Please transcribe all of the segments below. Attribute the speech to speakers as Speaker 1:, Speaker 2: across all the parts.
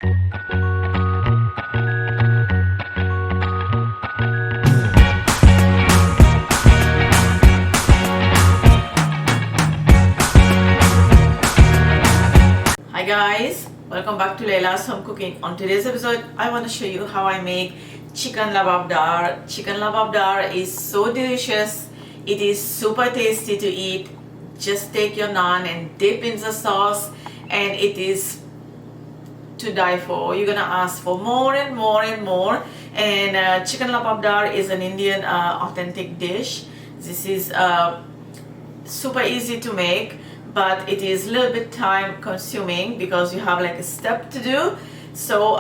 Speaker 1: Hi guys, welcome back to Laila's Home Cooking. On today's episode, I want to show you how I make chicken lababdar. Chicken lababdar is so delicious. It is super tasty to eat. Just take your naan and dip in the sauce, and it is to die for. You're gonna ask for more and more and more. And chicken lababdar is an Indian authentic dish. This is super easy to make, but it is a little bit time consuming because you have like a step to do. So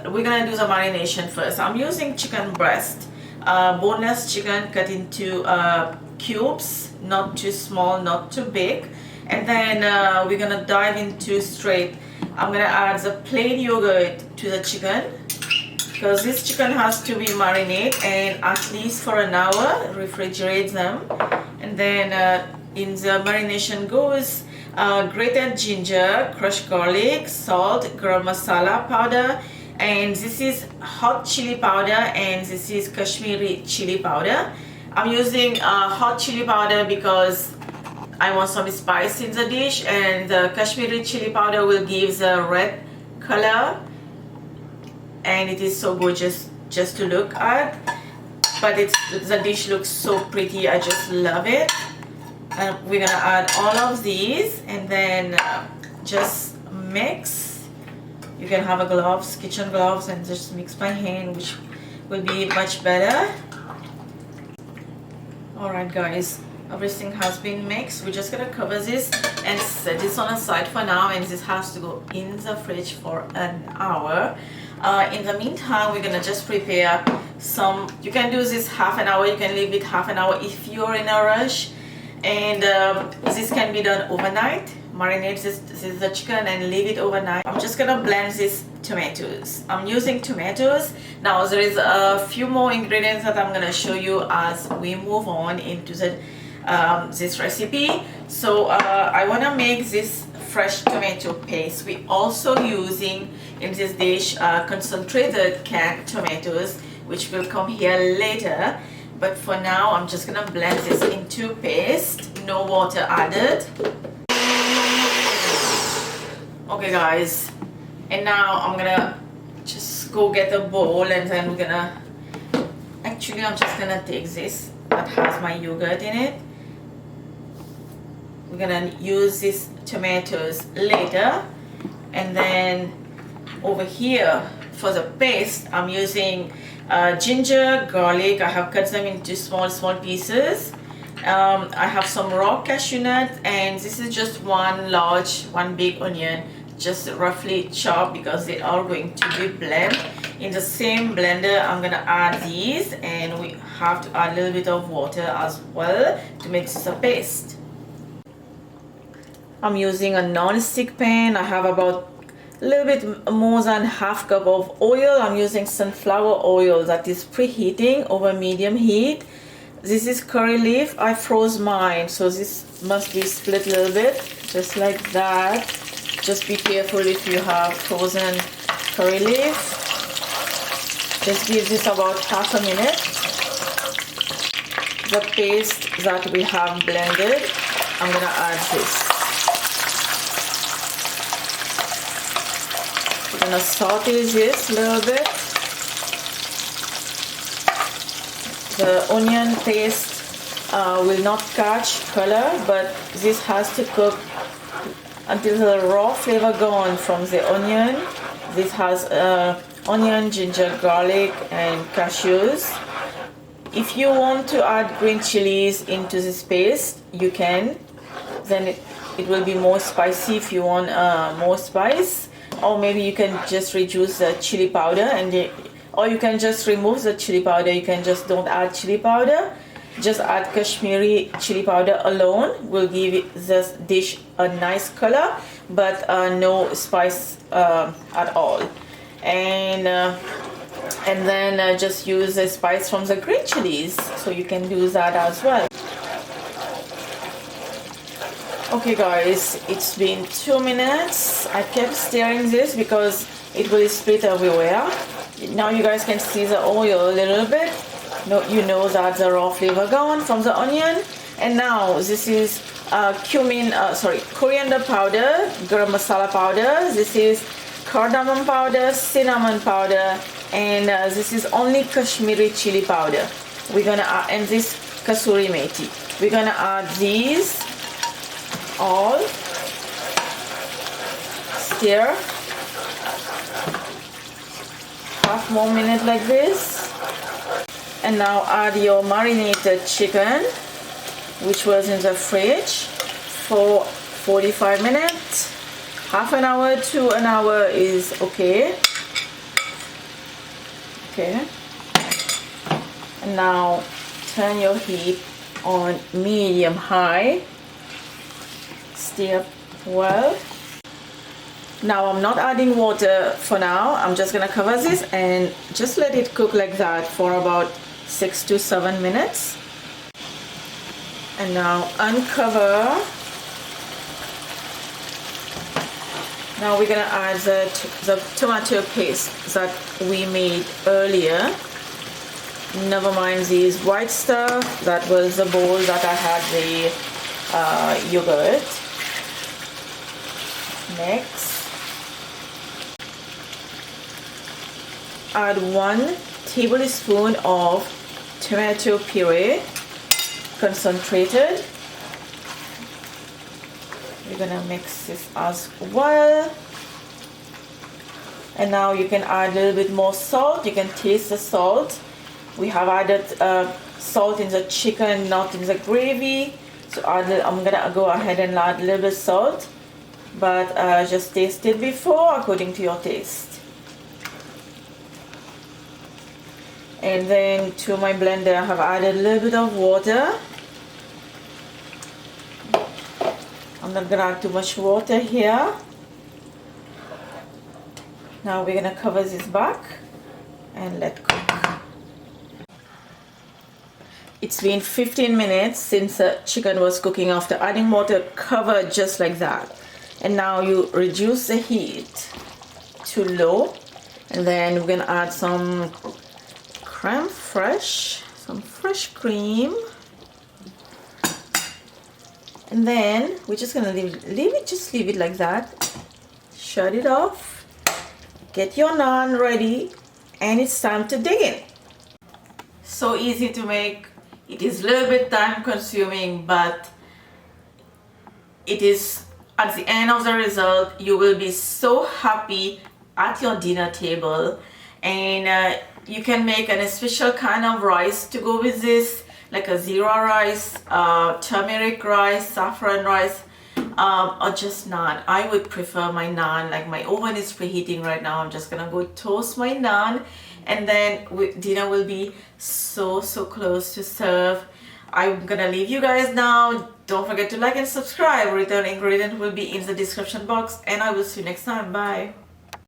Speaker 1: we're gonna do the marination first. I'm using chicken breast, boneless chicken cut into cubes, not too small, not too big. And then we're gonna dive into straight. I'm gonna add the plain yogurt to the chicken because this chicken has to be marinated and at least for an hour. Refrigerate them, and then in the marination goes grated ginger, crushed garlic, salt, garam masala powder, and this is hot chili powder, and this is Kashmiri chili powder. I'm using hot chili powder because I want some spice in the dish, and the Kashmiri chili powder will give the red color, and it is so gorgeous just to look at. But the dish looks so pretty. I just love it. We're gonna add all of these and then just mix. You can have a gloves, kitchen gloves, and just mix by hand, which will be much better. Alright guys, everything has been mixed. We're just gonna cover this and set this on a side for now, and this has to go in the fridge for an hour. In the meantime, we're gonna just prepare some. You can do this half an hour, you can leave it half an hour if you're in a rush. And this can be done overnight. Marinate this the chicken and leave it overnight. I'm just gonna blend these tomatoes. I'm using tomatoes. Now there is a few more ingredients that I'm gonna show you as we move on into this recipe. So I wanna make this fresh tomato paste. We also using in this dish concentrated canned tomatoes, which will come here later. But for now, I'm just gonna blend this into paste, no water added. Okay guys, and now I'm gonna just go get a bowl, and then we're gonna, actually I'm just gonna take this that has my yogurt in it. We're gonna use these tomatoes later, and then over here for the paste, I'm using ginger, garlic. I have cut them into small pieces. I have some raw cashew nuts, and this is just one big onion, just roughly chopped because they are going to be blended in the same blender. I'm gonna add these, and we have to add a little bit of water as well to make this a paste. I'm using a non-stick pan. I have about a little bit more than half cup of oil. I'm using sunflower oil that is preheating over medium heat. This is curry leaf. I froze mine, so this must be split a little bit, just like that. Just be careful if you have frozen curry leaf. Just give this about half a minute. The paste that we have blended, I'm gonna add this. I'm gonna saute this a little bit. The onion paste will not catch color, but this has to cook until the raw flavor gone from the onion. This has onion, ginger, garlic, and cashews. If you want to add green chilies into this paste, you can. Then it will be more spicy if you want more spice. Or maybe you can just reduce the chili powder, or you can just remove the chili powder. You can just don't add chili powder. Just add Kashmiri chili powder alone. Will give this dish a nice color, but no spice at all. And then just use the spice from the green chilies. So you can do that as well. Okay guys, it's been 2 minutes. I kept stirring this because it will split everywhere. Now you guys can see the oil a little bit. No, you know that the raw flavor gone from the onion. And now this is coriander powder, garam masala powder. This is cardamom powder, cinnamon powder, and this is only Kashmiri chili powder. We're gonna add, and this kasoori methi. We're gonna add these all. Stir. Half more minute like this. And now add your marinated chicken, which was in the fridge for 45 minutes. Half an hour to an hour is okay. Okay. And now turn your heat on medium high. Stir well. Now I'm not adding water for now. I'm just gonna cover this and just let it cook like that for about 6 to 7 minutes. And now uncover. Now we're gonna add the tomato paste that we made earlier. Never mind these white stuff. That was the bowl that I had the yogurt. Next, add 1 tablespoon of tomato puree, concentrated. We're gonna mix this as well. And now you can add a little bit more salt. You can taste the salt. We have added salt in the chicken, not in the gravy. So I'm gonna go ahead and add a little bit salt, but just taste it before according to your taste. And then to my blender I have added a little bit of water. I'm not gonna add too much water here. Now we're gonna cover this back and let cook. It's been 15 minutes since the chicken was cooking. After adding water, cover just like that. And now you reduce the heat to low, and then we're gonna add some crème fraîche, some fresh cream. And then we're just gonna leave it like that. Shut it off. Get your naan ready, and it's time to dig in. So easy to make. It is a little bit time consuming, but it is at the end of the result, you will be so happy at your dinner table. And you can make a special kind of rice to go with this, like a zira rice, turmeric rice, saffron rice, or just naan. I would prefer my naan. Like, my oven is preheating right now. I'm just gonna go toast my naan, and then dinner will be so close to serve. I'm gonna leave you guys now. Don't forget to like and subscribe. Return ingredient will be in the description box, and I will see you next time. Bye.